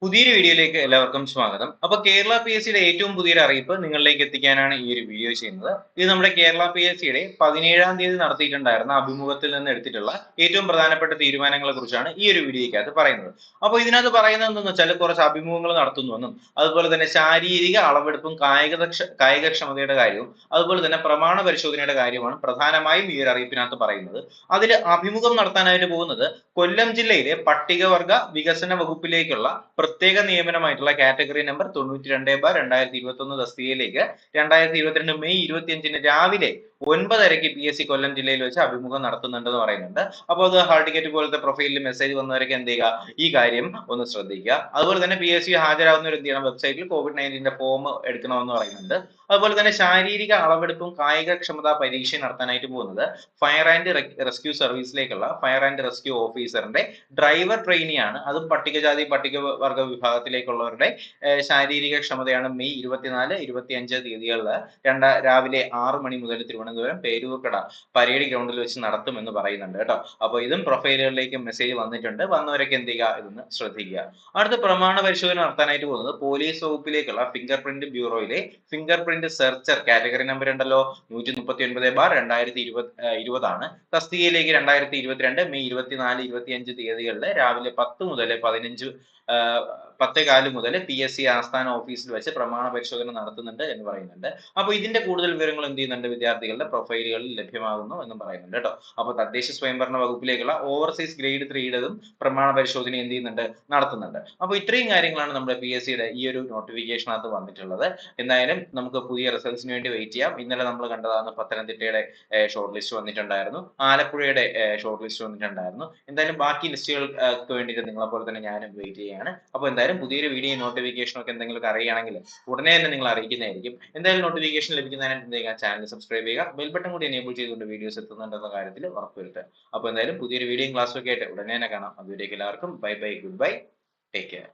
പുതിയൊരു വീഡിയോയിലേക്ക് എല്ലാവർക്കും സ്വാഗതം. അപ്പോൾ കേരള PSCയുടെ ഏറ്റവും പുതിയൊരു അറിയിപ്പ് നിങ്ങളിലേക്ക് എത്തിക്കാനാണ് ഈ ഒരു വീഡിയോ ചെയ്യുന്നത്. ഇത് നമ്മുടെ കേരള PSCയുടെ 17-ാം തീയതി നടത്തിയിട്ടുണ്ടായിരുന്ന അഭിമുഖത്തിൽ നിന്ന് എടുത്തിട്ടുള്ള ഏറ്റവും പ്രധാനപ്പെട്ട തീരുമാനങ്ങളെ കുറിച്ചാണ് ഈ ഒരു വീഡിയോയ്ക്കകത്ത് പറയുന്നത്. അപ്പോൾ ഇതിനകത്ത് പറയുന്നത് എന്തെന്ന് വെച്ചാൽ കുറച്ച് അഭിമുഖങ്ങൾ നടത്തുന്നുവെന്നും അതുപോലെ തന്നെ ശാരീരിക അളവെടുപ്പും കായികക്ഷമതയുടെ കാര്യവും അതുപോലെ തന്നെ പ്രമാണ പരിശോധനയുടെ കാര്യമാണ് പ്രധാനമായും ഈ ഒരു അറിയിപ്പിനകത്ത് പറയുന്നത്. അതിൽ അഭിമുഖം നടത്താനായിട്ട് പോകുന്നത് കൊല്ലം ജില്ലയിലെ പട്ടികവർഗ വികസന വകുപ്പിലേക്കുള്ള പ്രത്യേക നിയമനമായിട്ടുള്ള കാറ്റഗറി നമ്പർ 92/2021 തസ്തികയിലേക്ക് 2022 മെയ് 25-ന് രാവിലെ 9:30 PSC കൊല്ലം ജില്ലയിൽ വെച്ച് അഭിമുഖം നടത്തുന്നുണ്ടെന്ന് പറയുന്നുണ്ട്. അപ്പോൾ അത് ഹാൾ ടിക്കറ്റ് പോലത്തെ പ്രൊഫൈലിൽ മെസ്സേജ് വന്നവരൊക്കെ എന്ത് ചെയ്യുക, ഈ കാര്യം ഒന്ന് ശ്രദ്ധിക്കുക. അതുപോലെ തന്നെ PSC ഹാജരാകുന്നവർ എന്ത് ചെയ്യണം, വെബ്സൈറ്റിൽ COVID-19 ഫോം എടുക്കണമെന്ന് പറയുന്നുണ്ട്. അതുപോലെ തന്നെ ശാരീരിക അളവെടുപ്പും കായികക്ഷമതാ പരീക്ഷ നടത്താനായിട്ട് പോകുന്നത് ഫയർ ആൻഡ് റെസ്ക്യൂ സർവീസിലേക്കുള്ള ഫയർ ആൻഡ് റെസ്ക്യൂ ഓഫീസറിന്റെ ഡ്രൈവർ ട്രെയിനിയാണ്. അതും പട്ടികജാതി പട്ടികവർഗ വിഭാഗത്തിലേക്കുള്ളവരുടെ ശാരീരിക ക്ഷമതയാണ് മെയ് 24, 25 തീയതികളിൽ രാവിലെ 6 മണി മുതൽ തിരുവനന്തപുരം പേരൂർക്കട പരേഡ് ഗ്രൗണ്ടിൽ വെച്ച് നടത്തുമെന്ന് പറയുന്നുണ്ട് കേട്ടോ. അപ്പോൾ ഇതും പ്രൊഫൈലുകളിലേക്ക് മെസ്സേജ് വന്നിട്ടുണ്ട്. വന്നവരൊക്കെ എന്ത് ചെയ്യുക, ഇതൊന്ന് ശ്രദ്ധിക്കുക. അടുത്ത പ്രമാണ പരിശോധന നടത്താനായിട്ട് പോകുന്നത് പോലീസ് വകുപ്പിലേക്കുള്ള ഫിംഗർ പ്രിന്റ് ബ്യൂറോയിലെ finger print searcher category number ഉണ്ടല്ലോ 139/2020 ആണ്. തസ്തികയിലേക്ക് 2022 മെയ് 24, 25 തീയതികളിൽ രാവിലെ 10 മുതൽ 10:15 മുതൽ PSC ആസ്ഥാന ഓഫീസിൽ വെച്ച് പ്രമാണ പരിശോധന നടത്തുന്നുണ്ട് എന്ന് പറയുന്നുണ്ട്. അപ്പോൾ ഇതിന്റെ കൂടുതൽ വിവരങ്ങൾ എന്ത് ചെയ്യുന്നുണ്ട്, വിദ്യാർത്ഥികളുടെ പ്രൊഫൈലുകളിൽ ലഭ്യമാകുന്നു എന്നും പറയുന്നുണ്ട് കേട്ടോ. അപ്പോൾ തദ്ദേശ സ്വയംഭരണ വകുപ്പിലേക്കുള്ള ഓവർസീസ് ഗ്രേഡ് 3യുടെതും പ്രമാണ പരിശോധന എന്ത് ചെയ്യുന്നുണ്ട്, നടത്തുന്നുണ്ട്. അപ്പോൾ ഇത്രയും കാര്യങ്ങളാണ് നമ്മുടെ PSCയുടെ ഈ ഒരു നോട്ടിഫിക്കേഷനകത്ത് വന്നിട്ടുള്ളത്. എന്തായാലും നമുക്ക് പുതിയ റിസൾട്ട്സിന് വേണ്ടി വെയിറ്റ് ചെയ്യാം. ഇന്നലെ നമ്മൾ കണ്ടതാണ് പത്തനംതിട്ടയുടെ ഷോർട്ട് ലിസ്റ്റ് വന്നിട്ടുണ്ടായിരുന്നു, ആലപ്പുഴയുടെ ഷോർട്ട് ലിസ്റ്റ് വന്നിട്ടുണ്ടായിരുന്നു. എന്തായാലും ബാക്കി ലിസ്റ്റുകൾക്ക് വേണ്ടിയിട്ട് നിങ്ങളെ പോലെ തന്നെ ഞാനും വെയിറ്റ് ചെയ്യുകയാണ്. അപ്പോൾ എന്തായാലും പുതിയൊരു വീഡിയോ നോട്ടിഫിക്കേഷൻ ഒക്കെ എന്തെങ്കിലും അറിയുകയാണെങ്കിൽ ഉടനെ തന്നെ നിങ്ങൾ അറിയിക്കുന്നതായിരിക്കും. എന്തായാലും നോട്ടിഫിക്കേഷൻ ലഭിക്കുന്നതിനായിട്ട് എന്ത് ചെയ്യുക, ചാനൽ സബ്സ്ക്രൈബ് ചെയ്യുക, ബെൽ ബട്ടൺ കൂടി എനേബിൾ ചെയ്തുകൊണ്ട് വീഡിയോസ് എത്തുന്നുണ്ടെന്ന കാര്യത്തിൽ ഉറപ്പുവരുത്തുക. അപ്പോൾ എന്തായാലും പുതിയൊരു വീഡിയോയും ക്ലാസ്സും ഒക്കെ ആയിട്ട് ഉടനെ തന്നെ കാണാം. അതുവരേക്കും എല്ലാവർക്കും bye bye, good bye, take care.